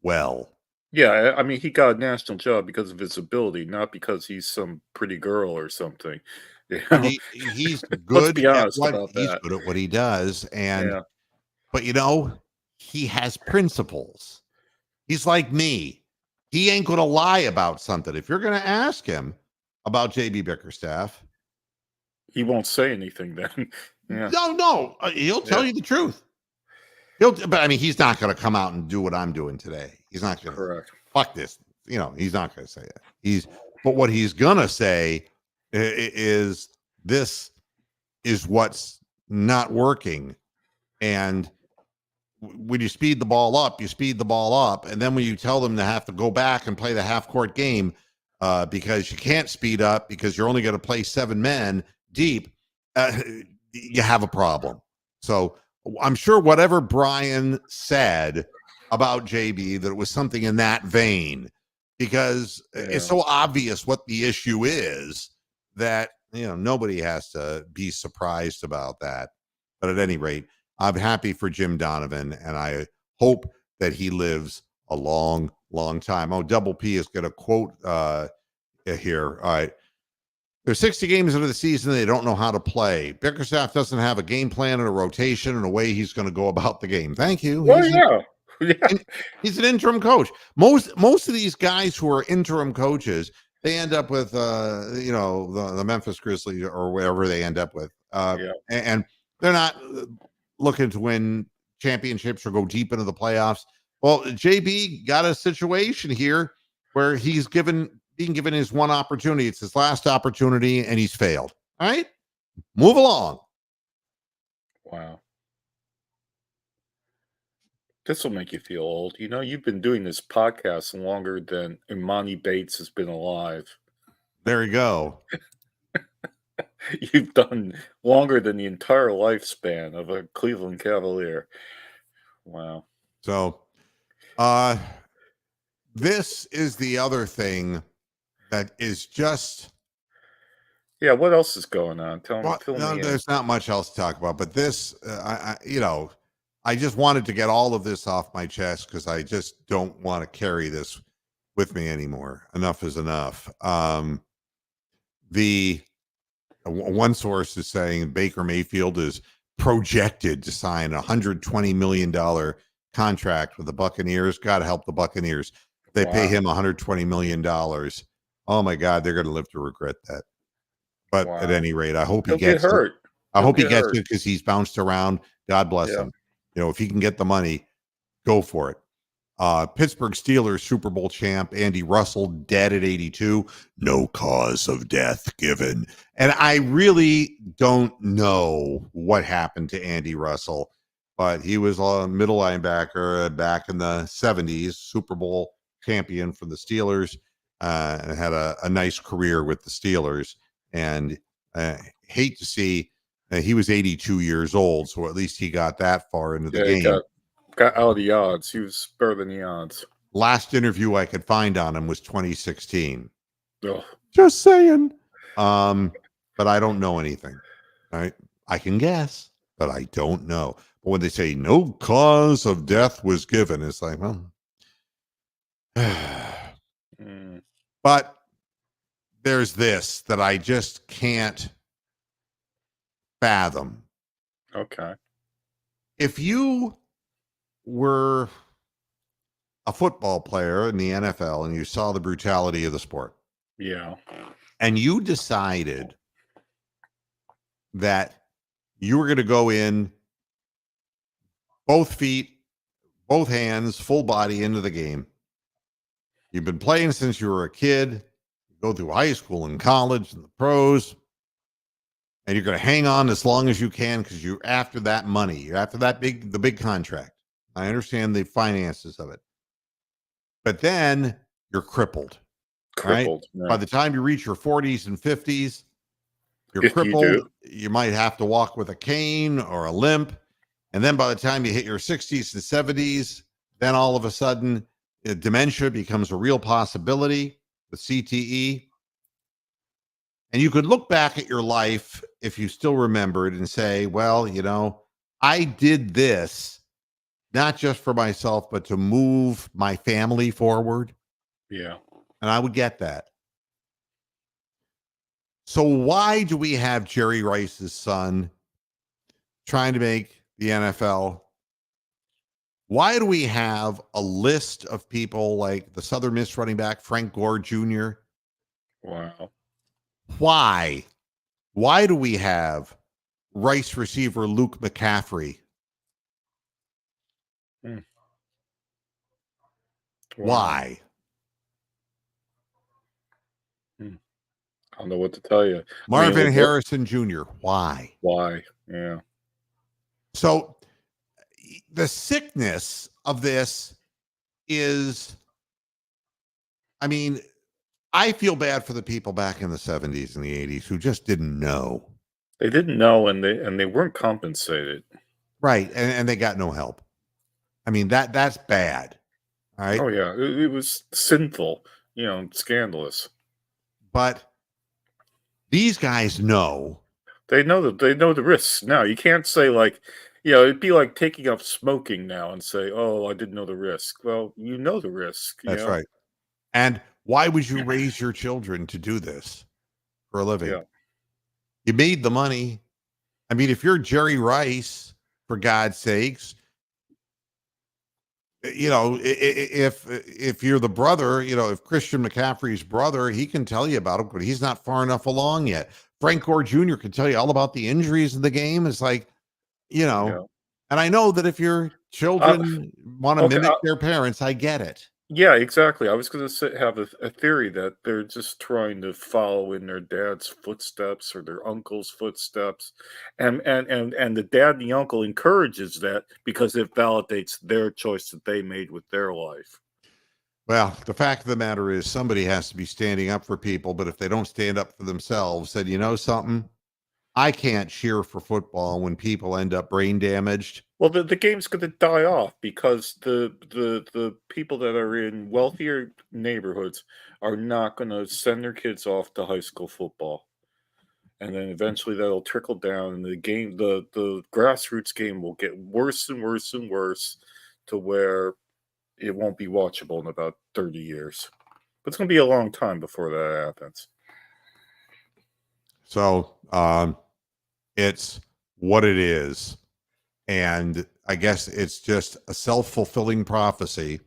well. Yeah, I mean, he got a national job because of his ability, not because he's some pretty girl or something. He's Let's good be at honest what about he's that. good at what he does, Yeah. but he has principles. He's like me. He ain't going to lie about something. If you're going to ask him about JB Bickerstaff, He won't say anything then. Yeah. no, he'll tell Yeah. you the truth. But I mean, he's not going to come out and do what I'm doing today. He's not going to Correct. fuck this. He's not going to say it. But what he's going to say is this is what's not working. And when you speed the ball up, you speed the ball up. And then when you tell them to have to go back and play the half court game because you can't speed up because you're only going to play 7 men deep, you have a problem. So I'm sure whatever Brian said about JB, that it was something in that vein, because it's so obvious what the issue is that, nobody has to be surprised about that. But at any rate, I'm happy for Jim Donovan, and I hope that he lives a long, long time. Oh, Double P is going to quote here. All right. There's 60 games into the season. They don't know how to play. Bickerstaff doesn't have a game plan and a rotation and a way he's going to go about the game. Thank you. Well, He's an interim coach. Most of these guys who are interim coaches, they end up with the Memphis Grizzlies or wherever they end up with. And they're not looking to win championships or go deep into the playoffs. Well, JB got a situation here where he's being given his one opportunity. It's his last opportunity, and he's failed. All right, move along. Wow. This will make you feel old. You've been doing this podcast longer than Imani Bates has been alive. There you go. You've done longer than the entire lifespan of a Cleveland Cavalier. Wow. So, this is the other thing that is just. Yeah, what else is going on? Tell me. There's not much else to talk about, but this, I just wanted to get all of this off my chest because I just don't want to carry this with me anymore. Enough is enough. The one source is saying Baker Mayfield is projected to sign a $120 million contract with the Buccaneers. God help the Buccaneers. They pay him $120 million. Oh my God, they're going to live to regret that. But at any rate, I hope he gets hurt. I hope he gets it because he's bounced around. God bless him. If he can get the money, go for it. Pittsburgh Steelers Super Bowl champ Andy Russell dead at 82. No cause of death given. And I really don't know what happened to Andy Russell, but he was a middle linebacker back in the 70s, Super Bowl champion for the Steelers, and had a nice career with the Steelers. And hate to see he was 82 years old, so at least he got that far into the Yeah, he game. got out of the odds. He was better than the odds. Last interview I could find on him was 2016. Oh, Just saying. But I don't know anything. All right. I can guess, but I don't know. But when they say no cause of death was given, it's like, well. But there's this that I just can't fathom. okay. If you were a football player in the NFL and you saw the brutality of the sport, Yeah. and you decided that you were going to go in both feet, both hands, full body into the game. You've been playing since you were a kid, you go through high school and college and the pros, and you're going to hang on as long as you can because you're after that money. You're after the big contract. I understand the finances of it. But then you're crippled. Crippled. Right? Yeah. By the time you reach your 40s and 50s, you're If you crippled. do. You might have to walk with a cane or a limp. And then by the time you hit your 60s and 70s, then all of a sudden, dementia becomes a real possibility with CTE. And you could look back at your life if you still remembered and say, well, you know, I did this not just for myself, but to move my family forward. Yeah. And I would get that. So why do we have Jerry Rice's son trying to make the NFL? Why do we have a list of people like the Southern Miss running back, Frank Gore Jr.? Wow. Why? Why do we have Rice receiver Luke McCaffrey? Wow. Why? I don't know what to tell you. Marvin Harrison Jr. Why? Why? Yeah. So the sickness of this is, I mean, I feel bad for the people back in the 70s and the 80s who just didn't know. They didn't know, and they weren't compensated. Right. And they got no help. I mean, that's bad. All right. Oh yeah. It was sinful, scandalous. But these guys know. They know the risks now. You can't say like, it'd be like taking up smoking now and say, "Oh, I didn't know the risk." Well, you know the risk. That's right. And why would you raise your children to do this for a living? Yeah. You made the money. I mean, if you're Jerry Rice, for God's sakes, if you're the brother, if Christian McCaffrey's brother, he can tell you about it, but he's not far enough along yet. Frank Gore Jr. can tell you all about the injuries in the game. It's like, and I know that if your children want to mimic their parents, I get it. Yeah, exactly. I was going to have a theory that they're just trying to follow in their dad's footsteps or their uncle's footsteps, and the dad and the uncle encourages that because it validates their choice that they made with their life. Well, the fact of the matter is somebody has to be standing up for people, but if they don't stand up for themselves, then you know something? I can't cheer for football when people end up brain damaged. Well, the game's going to die off because the people that are in wealthier neighborhoods are not going to send their kids off to high school football, and then eventually that'll trickle down, and the game, the grassroots game, will get worse and worse and worse to where it won't be watchable in about 30 years. But it's going to be a long time before that happens. So it's what it is. And I guess it's just a self-fulfilling prophecy.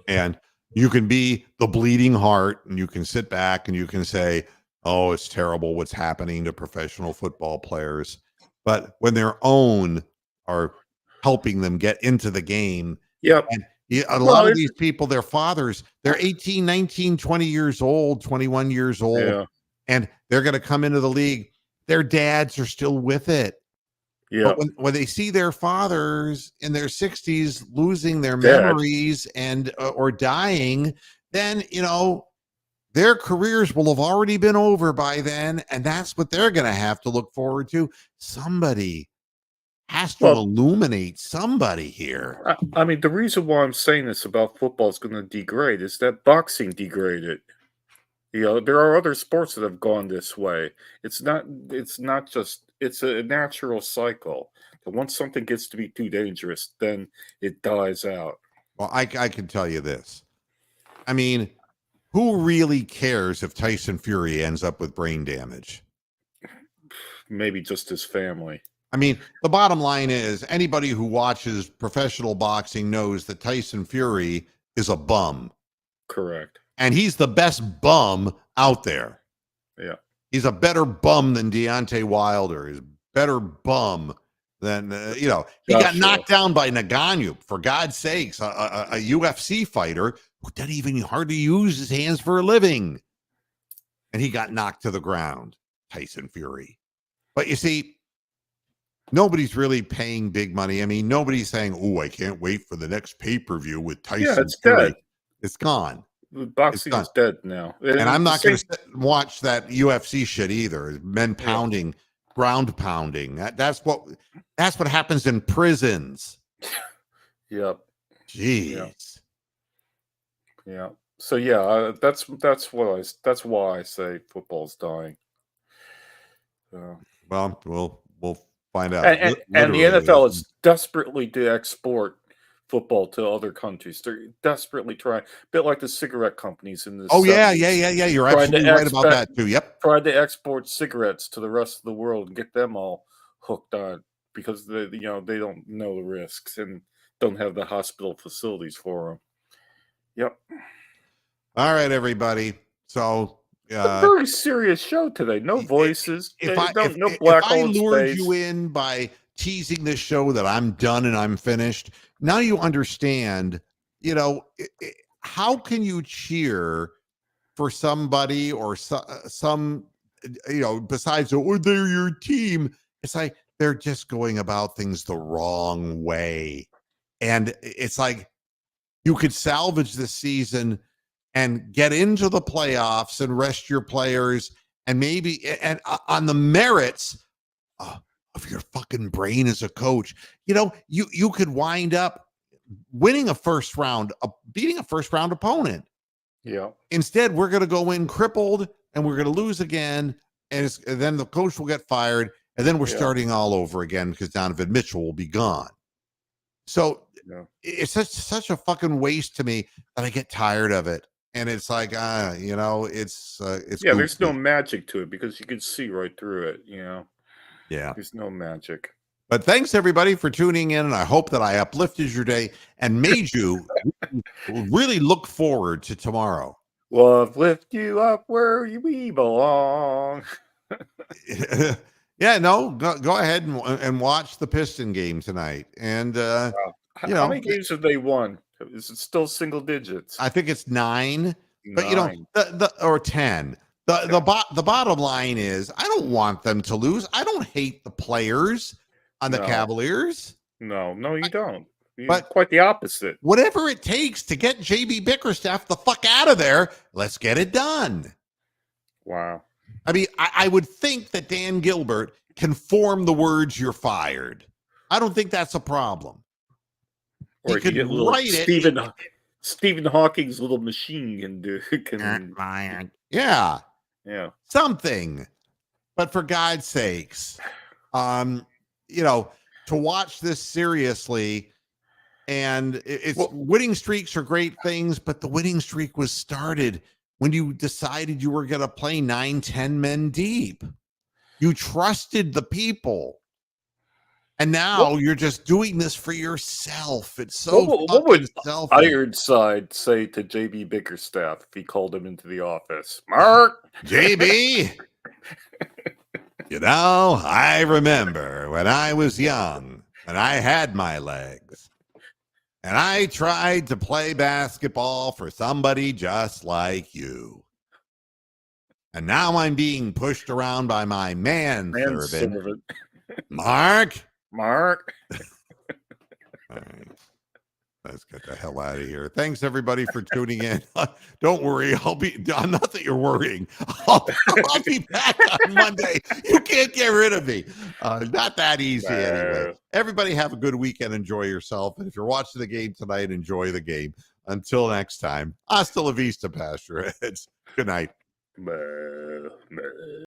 And you can be the bleeding heart and you can sit back and you can say, oh, it's terrible what's happening to professional football players. But when their own are helping them get into the game, Yep. and A Well, lot of it's these people, their fathers, they're 18, 19, 20 years old, 21 years old, yeah, and they're going to come into the league. Their dads are still with it. yeah. But when they see their fathers in their 60s losing their Dead. memories and or dying, then their careers will have already been over by then, and that's what they're going to have to look forward to. Somebody has to Well, illuminate somebody here. I mean, the reason why I'm saying this about football is going to degrade is that boxing degraded. There are other sports that have gone this way. It's not. It's not just. It's a natural cycle. And once something gets to be too dangerous, then it dies out. Well, I can tell you this. I mean, who really cares if Tyson Fury ends up with brain damage? Maybe just his family. I mean, the bottom line is anybody who watches professional boxing knows that Tyson Fury is a bum. Correct. And he's the best bum out there. Yeah. He's a better bum than Deontay Wilder. He's a better bum than, he got knocked down by Ngannou, for God's sakes, a UFC fighter who doesn't even hardly use his hands for a living. And he got knocked to the ground, Tyson Fury. But you see, nobody's really paying big money. I mean, nobody's saying, "Oh, I can't wait for the next pay-per-view with Tyson." Yeah, it's Fury. dead. It's gone. Boxing is dead now. And I'm not going to watch that UFC shit either. Men pounding, ground pounding. That's what happens in prisons. Yep. Jeez. Yeah. So yeah, that's why I say football's dying. Well, we'll find out. And the NFL is desperately to export football to other countries. They're desperately trying, a bit like the cigarette companies in this. Oh yeah. You're absolutely right about that too. Yep. Trying to export cigarettes to the rest of the world and get them all hooked on because they don't know the risks and don't have the hospital facilities for them. Yep. All right, everybody. So a very serious show today. No voices. If black I hole lured space. you in by teasing this show that I'm done and I'm finished, now you understand. How can you cheer for somebody or some besides they're your team? It's like they're just going about things the wrong way, and it's like you could salvage this season and get into the playoffs and rest your players and maybe on the merits of your fucking brain as a coach. You could wind up winning beating a first round opponent. Yeah. Instead, we're going to go in crippled and we're going to lose again. And then the coach will get fired. And then we're starting all over again because Donovan Mitchell will be gone. So it's such a fucking waste to me that I get tired of it. And it's like, it's yeah, there's no magic to it because you can see right through it, Yeah. There's no magic. But thanks everybody for tuning in. And I hope that I uplifted your day and made you really look forward to tomorrow. Love lift you up where we belong. Yeah, no, go ahead and watch the Piston game tonight. And how many games have they won? Is it still single digits? I think it's 9. But or 10. The bottom line is I don't want them to lose. I don't hate the players on the Cavaliers. No, you don't. But quite the opposite. Whatever it takes to get JB Bickerstaff the fuck out of there, let's get it done. Wow. I mean, I would think that Dan Gilbert can form the words "you're fired." I don't think that's a problem. Or he could write it. Stephen Hawking's little machine can fired. Yeah. Something. But for God's sakes, to watch this seriously, and winning streaks are great things, but the winning streak was started when you decided you were going to play 9-10 men deep. You trusted the people. And now you're just doing this for yourself. It's so what would selfish. Ironside say to JB Bickerstaff if he called him into the office? Mark! JB! I remember when I was young and I had my legs. And I tried to play basketball for somebody just like you. And now I'm being pushed around by my manservant, Manservant. Mark. Mark. All right. Let's get the hell out of here. Thanks, everybody, for tuning in. Don't worry. Not that you're worrying. I'll be back on Monday. You can't get rid of me. Not that easy anyway. Everybody have a good weekend. Enjoy yourself. And if you're watching the game tonight, enjoy the game. Until next time, hasta la vista, Pastor Heads. Good night.